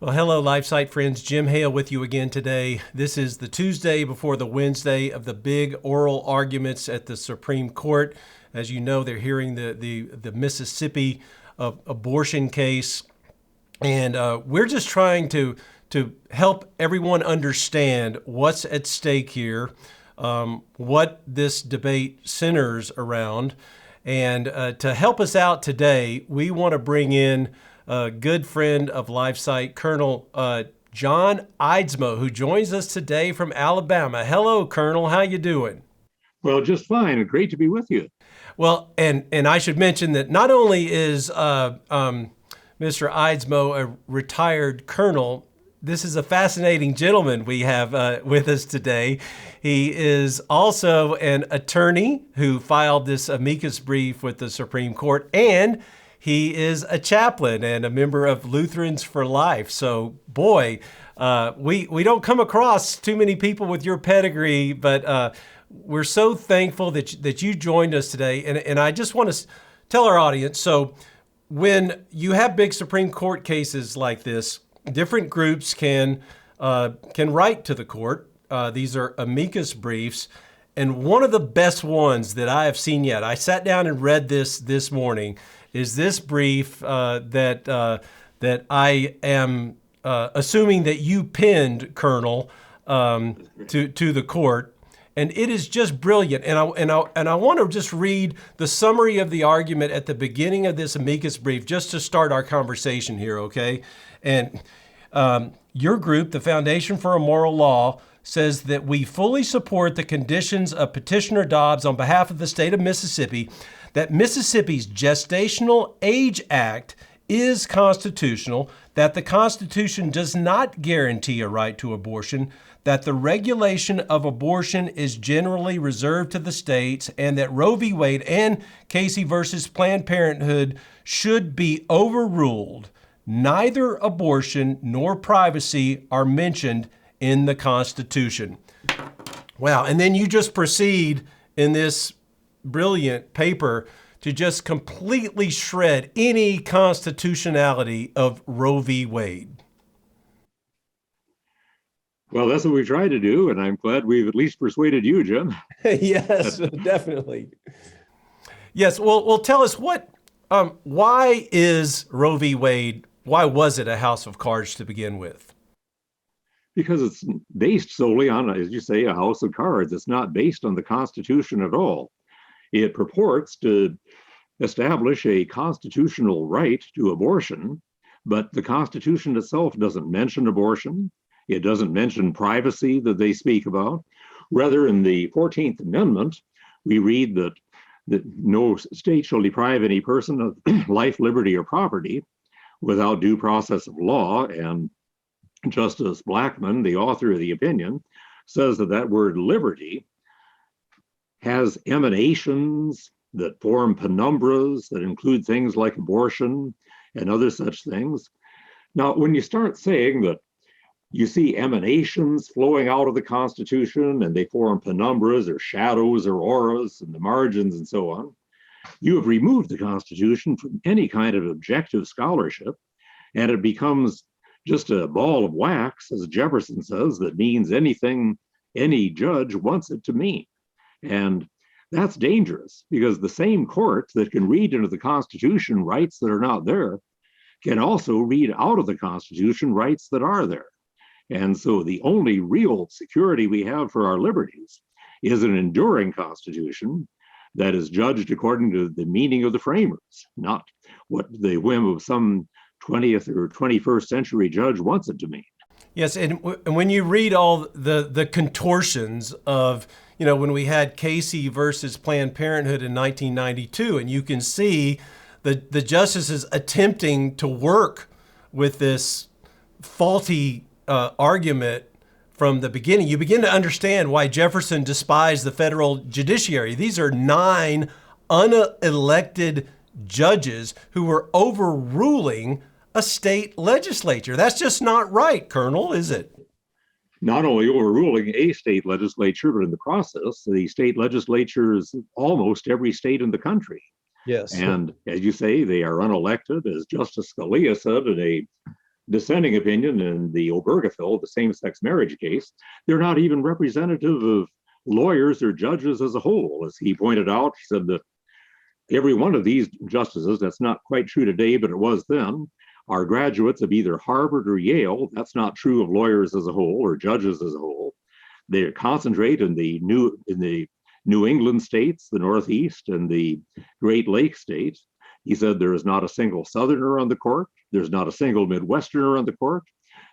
Well, hello, LifeSite friends. Jim Hale with you again today. This is the Tuesday before the Wednesday of the big oral arguments at the Supreme Court. As you know, they're hearing the Mississippi abortion case, and we're just trying to help everyone understand what's at stake here, what this debate centers around. And to help us out today, we want to bring in a good friend of LifeSite, Colonel John Eidsmoe, who joins us today from Alabama. Hello, Colonel. How you doing? Well, just fine. Great to be with you. Well, and I should mention that not only is Mr. Eidsmoe a retired colonel, this is a fascinating gentleman we have with us today. He is also an attorney who filed this amicus brief with the Supreme Court, and he is a chaplain and a member of Lutherans for Life. So, boy, we don't come across too many people with your pedigree, but we're so thankful that you joined us today. And I just want to tell our audience, so when you have big Supreme Court cases like this, different groups can write to the court. These are amicus briefs. And one of the best ones that I have seen yet, I sat down and read this morning, is this brief that I am assuming that you penned, Colonel, to the court. And it is just brilliant. And I want to just read the summary of the argument at the beginning of this amicus brief, just to start our conversation here, okay? And your group, the Foundation for a Moral Law, says that we fully support the conditions of Petitioner Dobbs on behalf of the state of Mississippi, that Mississippi's Gestational Age Act is constitutional, that the Constitution does not guarantee a right to abortion, that the regulation of abortion is generally reserved to the states, and that Roe v. Wade and Casey versus Planned Parenthood should be overruled. Neither abortion nor privacy are mentioned in the Constitution. Wow. And then you just proceed in this brilliant paper to just completely shred any constitutionality of Roe v. Wade. Well, that's what we tried to do, and I'm glad we've at least persuaded you, Jim. Yes, definitely. Yes. Well, tell us why is Roe v. Wade, why was it a house of cards to begin with? Because it's based solely on, as you say, a house of cards. It's not based on the Constitution at all. It purports to establish a constitutional right to abortion, but the Constitution itself doesn't mention abortion. It doesn't mention privacy that they speak about. Rather, in the 14th Amendment, we read that no state shall deprive any person of life, liberty, or property without due process of law. And Justice Blackmun, the author of the opinion, says that word liberty has emanations that form penumbras that include things like abortion and other such things. Now, when you start saying that you see emanations flowing out of the Constitution and they form penumbras or shadows or auras in the margins and so on, you have removed the Constitution from any kind of objective scholarship, and it becomes just a ball of wax, as Jefferson says, that means anything any judge wants it to mean. And that's dangerous, because the same courts that can read into the Constitution rights that are not there can also read out of the Constitution rights that are there. And so the only real security we have for our liberties is an enduring Constitution that is judged according to the meaning of the framers, not what the whim of some 20th or 21st century judge wants it to mean. Yes, and when you read all the contortions of, when we had Casey versus Planned Parenthood in 1992, and you can see the justices attempting to work with this faulty argument from the beginning, you begin to understand why Jefferson despised the federal judiciary. These are 9 unelected judges who were overruling a state legislature. That's just not right, Colonel, is it? Not only overruling a state legislature, but in the process, the state legislature is almost every state in the country. Yes. And as you say, they are unelected. As Justice Scalia said in a dissenting opinion in the Obergefell, the same-sex marriage case, they're not even representative of lawyers or judges as a whole. As he pointed out, he said that every one of these justices, that's not quite true today, but it was then, are graduates of either Harvard or Yale. That's not true of lawyers as a whole or judges as a whole. They concentrate in the New England states, the Northeast, and the Great Lakes states. He said there is not a single Southerner on the court. There's not a single Midwesterner on the court.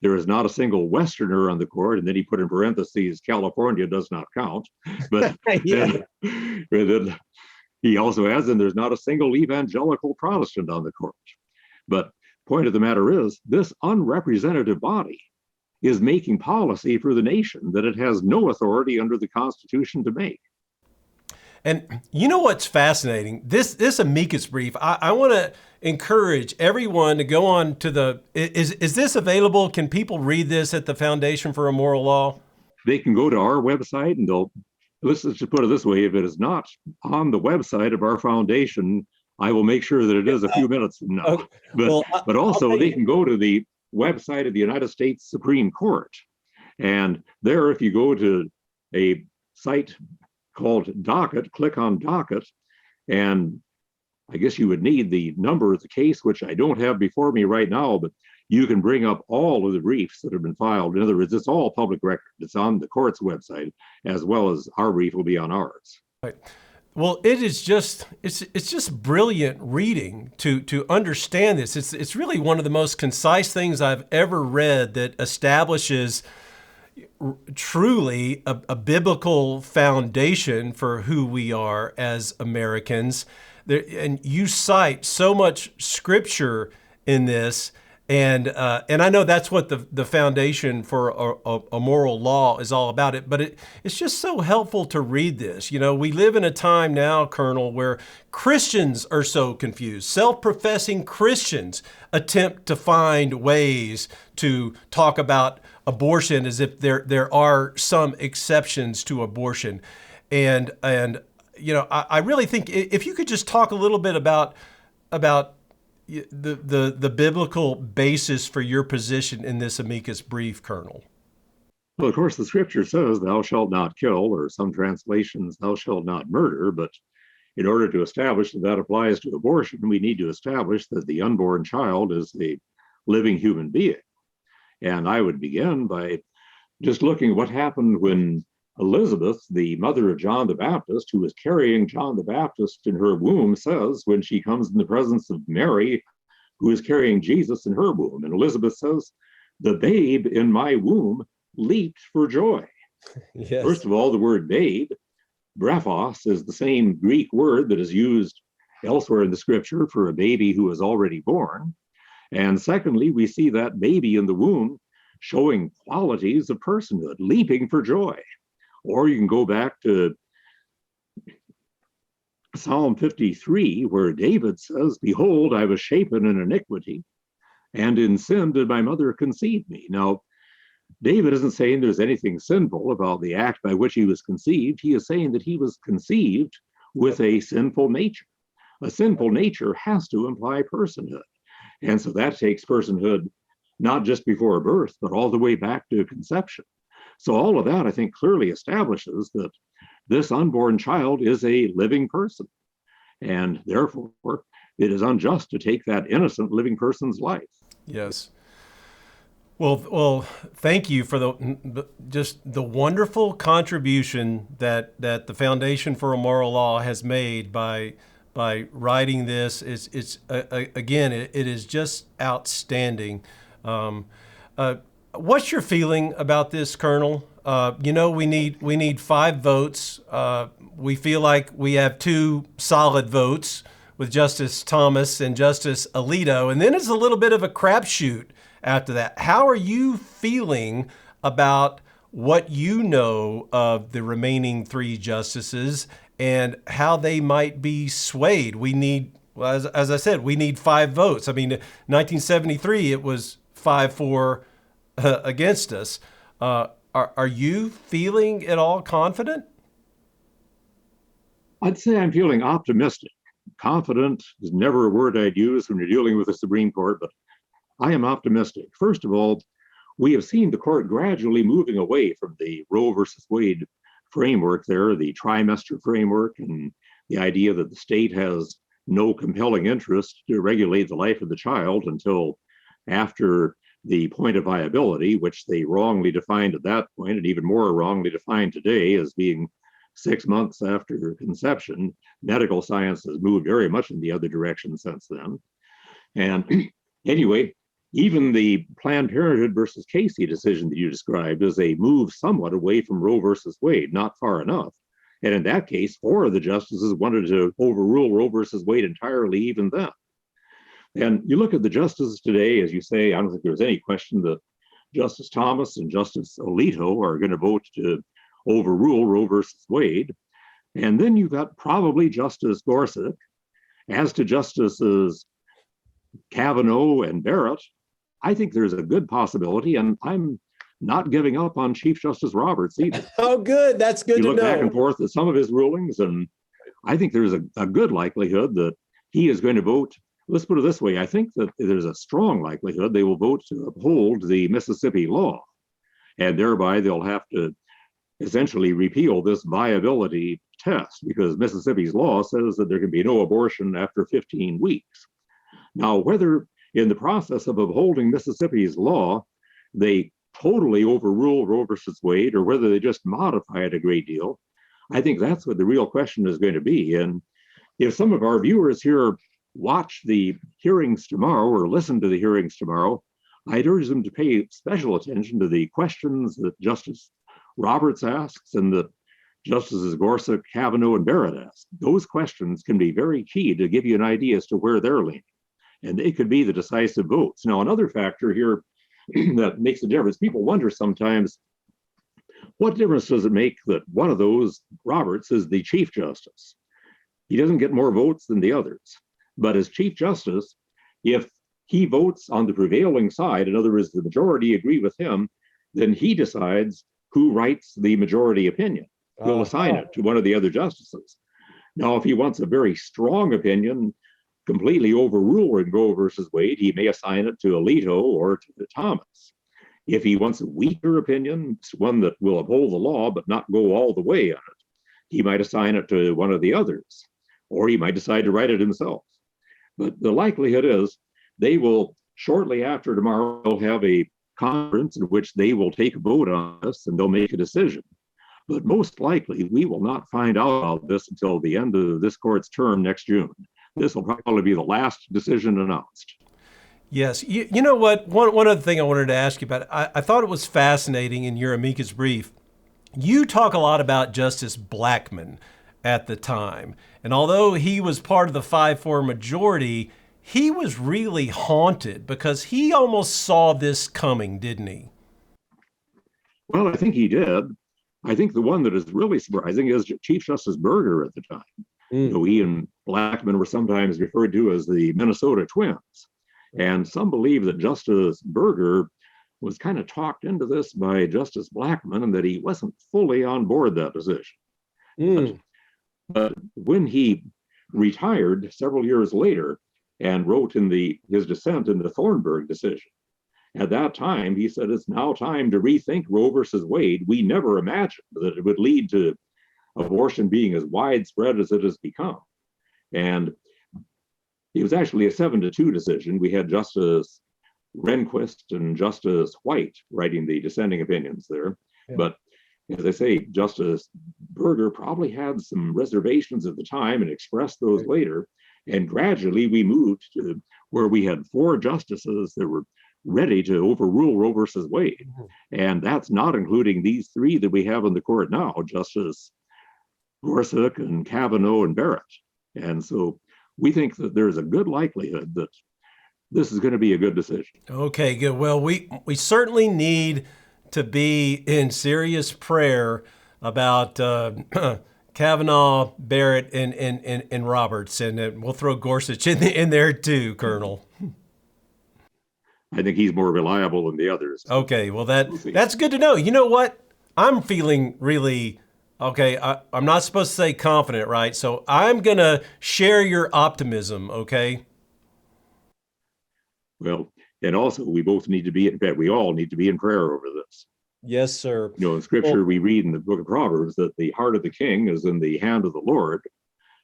There is not a single Westerner on the court. And then he put in parentheses, California does not count. But then he also adds, and there's not a single evangelical Protestant on the court. But point of the matter is, this unrepresentative body is making policy for the nation that it has no authority under the Constitution to make. And you know what's fascinating? This amicus brief, I want to encourage everyone to go on to the, is this available? Can people read this at the Foundation for a Moral Law? They can go to our website and let's just put it this way, if it is not on the website of our foundation, I will make sure that it is a few minutes from now. Okay. But also they can go to the website of the United States Supreme Court. And there, if you go to a site called Docket, click on Docket, and I guess you would need the number of the case, which I don't have before me right now, but you can bring up all of the briefs that have been filed. In other words, it's all public record. It's on the court's website, as well as our brief will be on ours. Right. Well, it's just brilliant reading to understand this. It's really one of the most concise things I've ever read that establishes truly a biblical foundation for who we are as Americans. And you cite so much scripture in this, and I know that's what the foundation for a moral law is all about. But it's just so helpful to read this. You know, we live in a time now, Colonel, where Christians are so confused. Self-professing Christians attempt to find ways to talk about abortion as if there are some exceptions to abortion. And you know, I really think if you could just talk a little bit about the biblical basis for your position in this amicus brief, Colonel. Well, of course, the scripture says, thou shalt not kill, or some translations, thou shalt not murder. But in order to establish that that applies to abortion, we need to establish that the unborn child is a living human being. And I would begin by just looking at what happened when Elizabeth, the mother of John the Baptist, who was carrying John the Baptist in her womb, says when she comes in the presence of Mary, who is carrying Jesus in her womb. And Elizabeth says, the babe in my womb leaped for joy. Yes. First of all, the word babe, brephos, is the same Greek word that is used elsewhere in the scripture for a baby who is already born. And secondly, we see that baby in the womb showing qualities of personhood, leaping for joy. Or you can go back to Psalm 53, where David says, behold, I was shapen in iniquity, and in sin did my mother conceive me. Now, David isn't saying there's anything sinful about the act by which he was conceived. He is saying that he was conceived with a sinful nature. A sinful nature has to imply personhood. And so that takes personhood not just before birth, but all the way back to conception. So all of that, I think, clearly establishes that this unborn child is a living person. And therefore, it is unjust to take that innocent living person's life. Yes. Well, thank you for the wonderful contribution that the Foundation for a Moral Law has made by writing this. It's again, it is just outstanding. What's your feeling about this, Colonel? You know, we need 5 votes. We feel like we have 2 solid votes with Justice Thomas and Justice Alito, and then it's a little bit of a crapshoot after that. How are you feeling about what you know of the remaining 3 justices and how they might be swayed? We need, well, as I said, we need 5 votes. I mean, 1973, it was 5-4 against us. Are you feeling at all confident? I'd say I'm feeling optimistic. Confident is never a word I'd use when you're dealing with the Supreme Court, but I am optimistic. First of all, we have seen the court gradually moving away from the Roe versus Wade framework there, the trimester framework, and the idea that the state has no compelling interest to regulate the life of the child until after the point of viability, which they wrongly defined at that point, and even more wrongly defined today as being 6 months after conception. Medical science has moved very much in the other direction since then. And anyway, even the Planned Parenthood versus Casey decision that you described is a move somewhat away from Roe versus Wade, not far enough. And in that case, 4 of the justices wanted to overrule Roe versus Wade entirely even then. And you look at the justices today, as you say, I don't think there's any question that Justice Thomas and Justice Alito are going to vote to overrule Roe versus Wade. And then you've got probably Justice Gorsuch. As to Justices Kavanaugh and Barrett, I think there's a good possibility, and I'm not giving up on Chief Justice Roberts either. Oh, good. That's good to know. You look back and forth at some of his rulings, and I think there's a good likelihood that he is going to vote. Let's put it this way. I think that there's a strong likelihood they will vote to uphold the Mississippi law, and thereby they'll have to essentially repeal this viability test, because Mississippi's law says that there can be no abortion after 15 weeks. Now, whether in the process of upholding Mississippi's law, they totally overrule Roe versus Wade, or whether they just modify it a great deal, I think that's what the real question is going to be. And if some of our viewers here watch the hearings tomorrow or listen to the hearings tomorrow, I'd urge them to pay special attention to the questions that Justice Roberts asks and that Justices Gorsuch, Kavanaugh, and Barrett ask. Those questions can be very key to give you an idea as to where they're leaning, and they could be the decisive votes. Now, another factor here that makes a difference, people wonder sometimes, what difference does it make that one of those, Roberts, is the Chief Justice? He doesn't get more votes than the others. But as Chief Justice, if he votes on the prevailing side, in other words, the majority agree with him, then he decides who writes the majority opinion. He'll assign it to one of the other justices. Now, if he wants a very strong opinion, completely overruling Roe versus Wade, he may assign it to Alito or to Thomas. If he wants a weaker opinion, one that will uphold the law but not go all the way on it, he might assign it to one of the others, or he might decide to write it himself. But the likelihood is they will, shortly after tomorrow, have a conference in which they will take a vote on this and they'll make a decision. But most likely, we will not find out about this until the end of this court's term next June. This will probably be the last decision announced. Yes. You know what? One other thing I wanted to ask you about, I thought it was fascinating in your amicus brief. You talk a lot about Justice Blackmun at the time. And although he was part of the 5-4 majority, he was really haunted because he almost saw this coming, didn't he? Well, I think he did. I think the one that is really surprising is Chief Justice Berger at the time. You know, he and Blackmun were sometimes referred to as the Minnesota twins. And some believe that Justice Berger was kind of talked into this by Justice Blackmun and that he wasn't fully on board that position. But when he retired several years later and wrote in his dissent in the Thornburg decision, at that time, he said, it's now time to rethink Roe versus Wade. We never imagined that it would lead to abortion being as widespread as it has become. And it was actually a 7-2 decision. We had Justice Rehnquist and Justice White writing the dissenting opinions there. Yeah. But as I say, Justice Berger probably had some reservations at the time and expressed those later. And gradually we moved to where we had 4 justices that were ready to overrule Roe versus Wade. And that's not including these 3 that we have in the court now, Justice Gorsuch and Kavanaugh and Barrett. And so we think that there's a good likelihood that this is going to be a good decision. Okay, good. Well, we certainly need to be in serious prayer about Kavanaugh, Barrett, and Roberts, and we'll throw Gorsuch in there too, Colonel. I think he's more reliable than the others. Okay, well that's good to know. You know what? I'm feeling really okay. I'm not supposed to say confident, right? So I'm gonna share your optimism. Okay. Well, And also, we both need to be, in fact, we all need to be in prayer over this. Yes, sir. In Scripture, we read in the book of Proverbs that the heart of the king is in the hand of the Lord.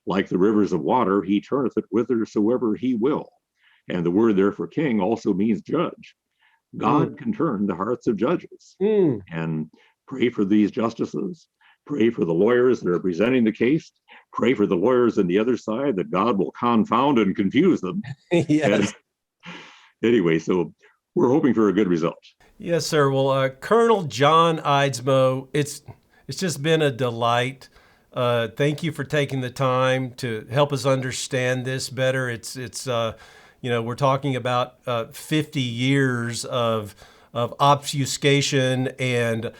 Like the rivers of water, he turneth it whithersoever he will. And the word there for king also means judge. God can turn the hearts of judges. And pray for these justices. Pray for the lawyers that are presenting the case. Pray for the lawyers on the other side that God will confound and confuse them. Yes. And anyway, so we're hoping for a good result. Yes, sir. Well, Colonel John Eidsmoe, it's just been a delight. Thank you for taking the time to help us understand this better. It's we're talking about 50 years of obfuscation and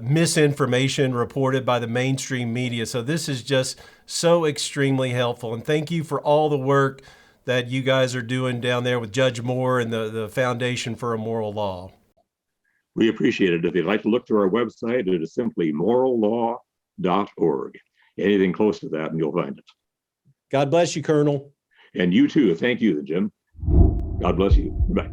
misinformation reported by the mainstream media. So this is just so extremely helpful. And thank you for all the work that you guys are doing down there with Judge Moore and the Foundation for a Moral Law. We appreciate it. If you'd like to look to our website, it is simply morallaw.org. Anything close to that, and you'll find it. God bless you, Colonel. And you too. Thank you, Jim. God bless you. Bye.